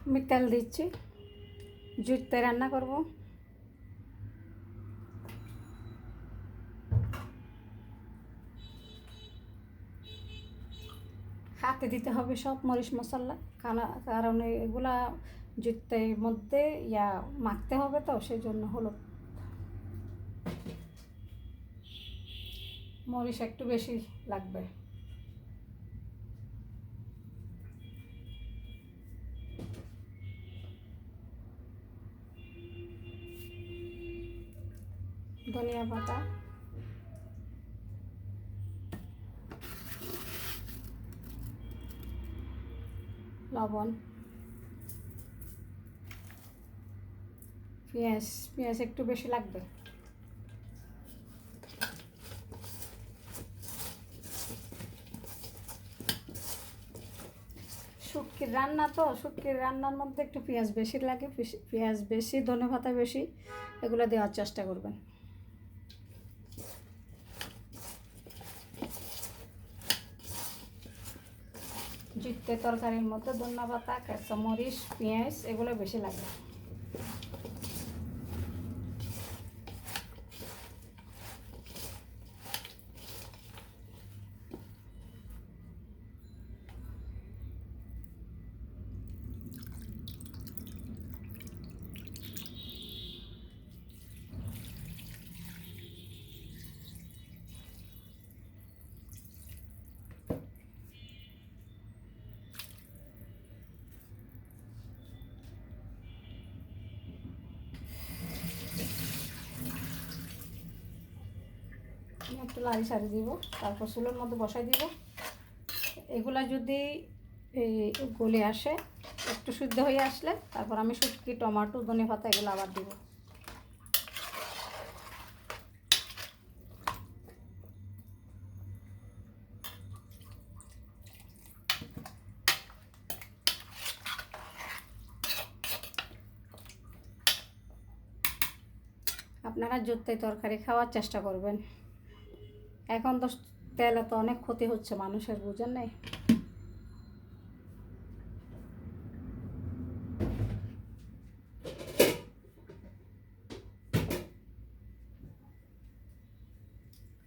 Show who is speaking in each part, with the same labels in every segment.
Speaker 1: আমি তেল দিচ্ছি, জুইতে রান্না করব। হাতে দিতে হবে সব মরিচ মশলা, কারণ এগুলা জুইতের মধ্যে মাখতে হবে, তো সেই জন্য হলুদ মরিচ একটু বেশি লাগবে। ধনিয়া পাতা, লবণ, পেঁয়াজ একটু বেশি লাগবে। শুটকির রান্না তো, শুটকির রান্নার মধ্যে একটু পেঁয়াজ বেশি লাগে, পেঁয়াজ বেশি, ধনেপাতা বেশি, এগুলো দেওয়ার চেষ্টা করবেন। জিতে তরকারির মধ্যে ধনেপাতা, কাঁচামরিচ, পেঁয়াজ এগুলো বেশি লাগে। একটু লাল সারি দিব, তারপর চুলের মধ্যে বসাই দিব। এগুলা যদি গলে আসে, একটু শুদ্ধ হয়ে আসলে তারপর আমি শুটকি, টমেটো, ধনেপাতা এগুলো আবার দিব। আপনারা জুতে তরকারি খাওয়ার চেষ্টা করবেন। এখন তো তেলে তো অনেক ক্ষতি হচ্ছে মানুষের, বুঝেন নাই?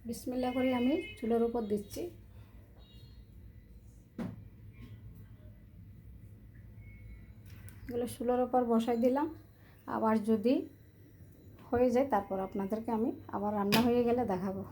Speaker 1: বিসমিল্লাহ করে আমি চুলের উপর দিচ্ছি। এগুলো চুলের উপর বসাই দিলাম। আবার যদি হয়ে যায় তারপর আপনাদেরকে আমি আবার রান্না হয়ে গেলে দেখাবো।